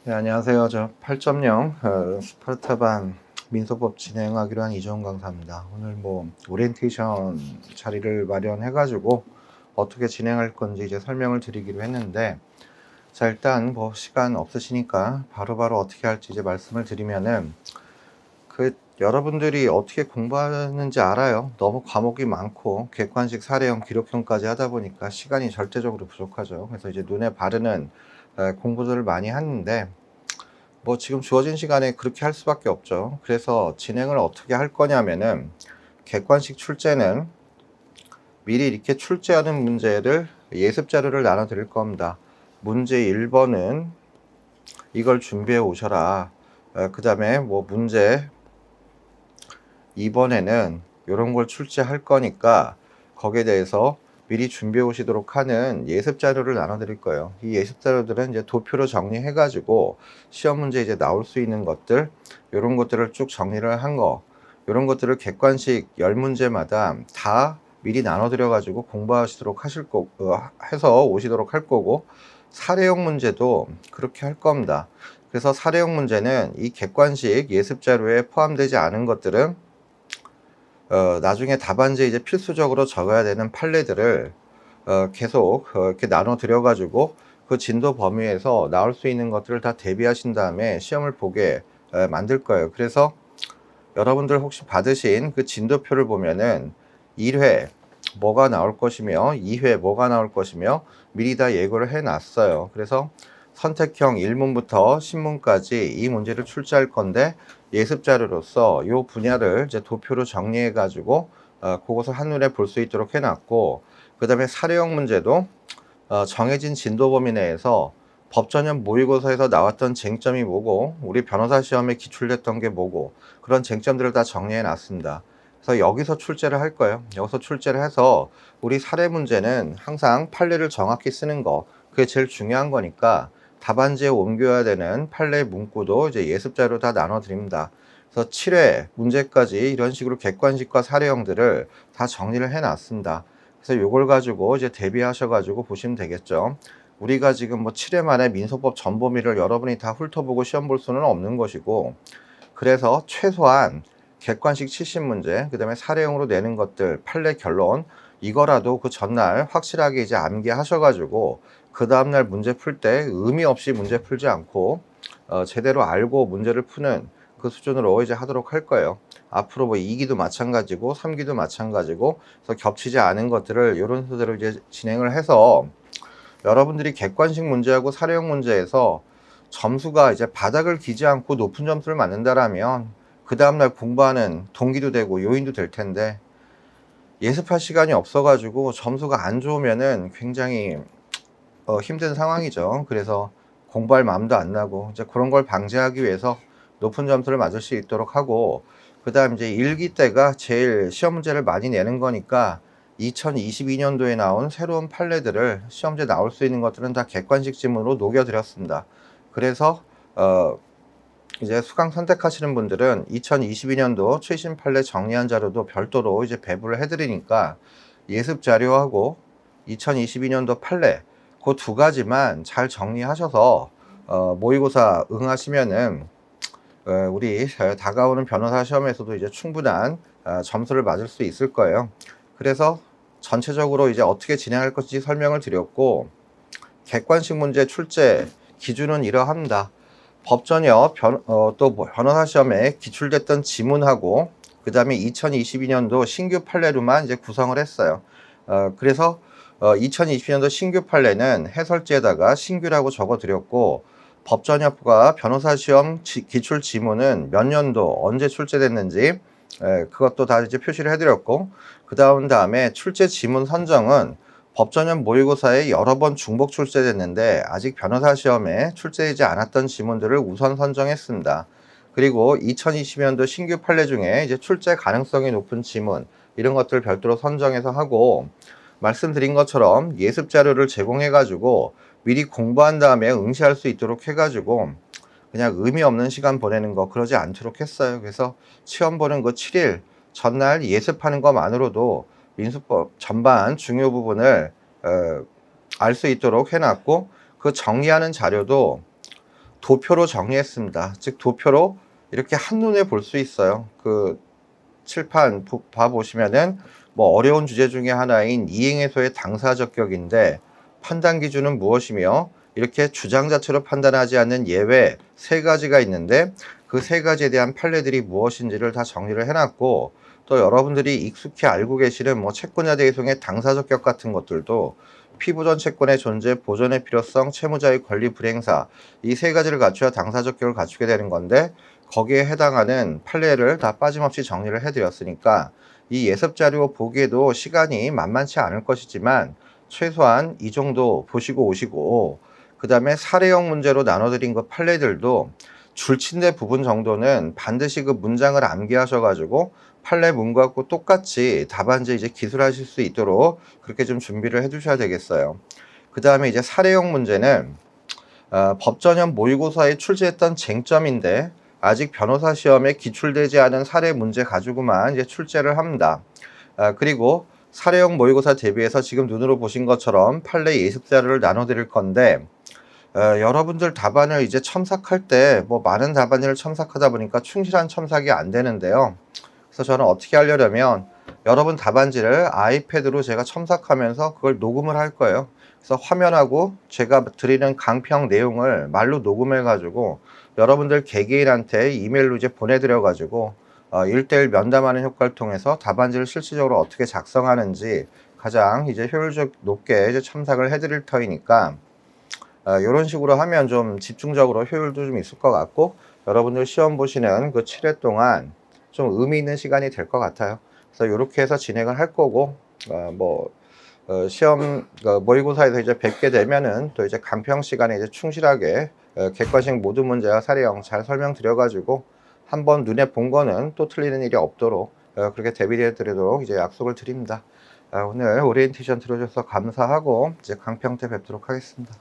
네, 안녕하세요. 저 8.0 스파르타반 민소법 진행하기로 한 이정훈 강사입니다. 오늘 오리엔테이션 자리를 마련해 가지고 어떻게 진행할 건지 이제 설명을 드리기로 했는데, 자, 일단 시간 없으시니까 바로바로 어떻게 할지 이제 말씀을 드리면은, 여러분들이 어떻게 공부하는지 알아요. 너무 과목이 많고 객관식 사례형 기록형까지 하다 보니까 시간이 절대적으로 부족하죠. 그래서 이제 눈에 바르는 공부들을 많이 하는데, 지금 주어진 시간에 그렇게 할 수밖에 없죠. 그래서 진행을 어떻게 할 거냐면은, 객관식 출제는 미리 이렇게 출제하는 문제를 예습 자료를 나눠 드릴 겁니다. 문제 1번은 이걸 준비해 오셔라. 그 다음에 문제 2번에는 이런 걸 출제할 거니까 거기에 대해서 미리 준비해 오시도록 하는 예습 자료를 나눠 드릴 거예요. 이 예습 자료들은 이제 도표로 정리해 가지고 시험 문제 이제 나올 수 있는 것들, 이런 것들을 쭉 정리를 한 거, 이런 것들을 객관식 10문제마다 다 미리 나눠 드려 가지고 공부하시도록 해서 오시도록 할 거고, 사례형 문제도 그렇게 할 겁니다. 그래서 사례형 문제는 이 객관식 예습 자료에 포함되지 않은 것들은 나중에 답안지에 이제 필수적으로 적어야 되는 판례들을 계속 이렇게 나눠 드려 가지고 그 진도 범위에서 나올 수 있는 것들을 다 대비하신 다음에 시험을 보게 만들 거예요. 그래서 여러분들 혹시 받으신 그 진도표를 보면은 1회 뭐가 나올 것이며 2회 뭐가 나올 것이며 미리 다 예고를 해 놨어요. 그래서 선택형 1문부터 신문까지 이 문제를 출제할 건데, 예습 자료로서 이 분야를 이제 도표로 정리해 가지고 그것을 한눈에 볼 수 있도록 해 놨고, 그 다음에 사례형 문제도 정해진 진도 범위 내에서 법전형 모의고사에서 나왔던 쟁점이 뭐고, 우리 변호사 시험에 기출됐던 게 뭐고, 그런 쟁점들을 다 정리해 놨습니다. 그래서 여기서 출제를 할 거예요. 여기서 출제를 해서 우리 사례 문제는 항상 판례를 정확히 쓰는 거, 그게 제일 중요한 거니까 답안지에 옮겨야 되는 판례 문구도 이제 예습 자료 다 나눠 드립니다. 그래서 7회 문제까지 이런 식으로 객관식과 사례형들을 다 정리를 해 놨습니다. 그래서 요걸 가지고 이제 대비하셔가지고 보시면 되겠죠. 우리가 지금 7회 만에 민소법 전 범위를 여러분이 다 훑어보고 시험 볼 수는 없는 것이고, 그래서 최소한 객관식 70문제, 그 다음에 사례형으로 내는 것들, 판례 결론, 이거라도 그 전날 확실하게 이제 암기하셔가지고 그 다음날 문제 풀 때 의미 없이 문제 풀지 않고 제대로 알고 문제를 푸는 그 수준으로 이제 하도록 할 거예요. 앞으로 2기도 마찬가지고 3기도 마찬가지고, 그래서 겹치지 않은 것들을 이런 순서대로 이제 진행을 해서 여러분들이 객관식 문제하고 사례형 문제에서 점수가 이제 바닥을 기지 않고 높은 점수를 맞는다라면 그 다음날 공부하는 동기도 되고 요인도 될 텐데, 예습할 시간이 없어가지고 점수가 안 좋으면은 굉장히 힘든 상황이죠. 그래서 공부할 마음도 안 나고, 이제 그런 걸 방지하기 위해서 높은 점수를 맞을 수 있도록 하고, 그 다음 이제 1기 때가 제일 시험 문제를 많이 내는 거니까 2022년도에 나온 새로운 판례들을 시험지에 나올 수 있는 것들은 다 객관식 지문으로 녹여드렸습니다. 그래서 이제 수강 선택하시는 분들은 2022년도 최신 판례 정리한 자료도 별도로 이제 배부를 해드리니까 예습 자료하고 2022년도 판례 그 두 가지만 잘 정리하셔서 모의고사 응하시면은 우리 다가오는 변호사 시험에서도 이제 충분한 점수를 맞을 수 있을 거예요. 그래서 전체적으로 이제 어떻게 진행할 것인지 설명을 드렸고, 객관식 문제 출제 기준은 이러합니다. 법전형 또 변호사 시험에 기출됐던 지문하고 그 다음에 2022년도 신규 판례로만 이제 구성을 했어요. 그래서 2022년도 신규 판례는 해설지에다가 신규라고 적어드렸고, 법전협과 변호사 시험 기출 지문은 몇 년도 언제 출제됐는지 그것도 다 이제 표시를 해드렸고, 그 다음에 출제 지문 선정은 법전형 모의고사에 여러 번 중복 출제됐는데 아직 변호사 시험에 출제되지 않았던 지문들을 우선 선정했습니다. 그리고 2020년도 신규 판례 중에 이제 출제 가능성이 높은 지문, 이런 것들을 별도로 선정해서 하고, 말씀드린 것처럼 예습 자료를 제공해 가지고 미리 공부한 다음에 응시할 수 있도록 해 가지고 그냥 의미 없는 시간 보내는 거 그러지 않도록 했어요. 그래서 시험 보는 그 7일 전날 예습하는 것만으로도 민수법 전반 중요 부분을 알 수 있도록 해놨고, 그 정리하는 자료도 도표로 정리했습니다. 즉 도표로 이렇게 한눈에 볼 수 있어요. 그 칠판 봐보시면은 뭐 어려운 주제 중에 하나인 이행해소의 당사 적격인데 판단 기준은 무엇이며 이렇게 주장 자체로 판단하지 않는 예외 세 가지가 있는데 그 세 가지에 대한 판례들이 무엇인지를 다 정리를 해놨고 또 여러분들이 익숙히 알고 계시는 뭐 채권자 대이송의 당사 적격 같은 것들도 피보전 채권의 존재, 보전의 필요성, 채무자의 권리 불행사 이 세 가지를 갖춰야 당사 적격을 갖추게 되는 건데 거기에 해당하는 판례를 다 빠짐없이 정리를 해드렸으니까 이 예습 자료 보기에도 시간이 만만치 않을 것이지만 최소한 이 정도 보시고 오시고 그 다음에 사례형 문제로 나눠드린 그 판례들도 줄침대 부분 정도는 반드시 그 문장을 암기하셔가지고 판례 문과고 똑같이 답안지 이제 기술하실 수 있도록 그렇게 좀 준비를 해두셔야 되겠어요. 그 다음에 이제 사례형 문제는 법전형 모의고사에 출제했던 쟁점인데 아직 변호사 시험에 기출되지 않은 사례 문제 가지고만 이제 출제를 합니다. 그리고 사례형 모의고사 대비해서 지금 눈으로 보신 것처럼 판례 예습 자료를 나눠드릴 건데 여러분들 답안을 이제 첨삭할 때 뭐 많은 답안지를 첨삭하다 보니까 충실한 첨삭이 안 되는데요. 그래서 저는 어떻게 하려면 여러분 답안지를 아이패드로 제가 첨삭하면서 그걸 녹음을 할 거예요. 그래서 화면하고 제가 드리는 강평 내용을 말로 녹음해 가지고 여러분들 개개인한테 이메일로 이제 보내드려 가지고 1대1 면담하는 효과를 통해서 답안지를 실질적으로 어떻게 작성하는지 가장 이제 효율적 높게 이제 첨삭을 해드릴 터이니까 이런 식으로 하면 좀 집중적으로 효율도 좀 있을 것 같고 여러분들 시험 보시는 그 7회 동안 좀 의미 있는 시간이 될 것 같아요. 그래서 이렇게 해서 진행을 할 거고 시험 모의고사에서 이제 뵙게 되면은 또 이제 강평 시간에 이제 충실하게 객관식 모든 문제와 사례형 잘 설명드려 가지고 한번 눈에 본 거는 또 틀리는 일이 없도록 그렇게 대비해 드리도록 이제 약속을 드립니다. 오늘 오리엔테이션 들어줘서 감사하고 이제 강평 때 뵙도록 하겠습니다.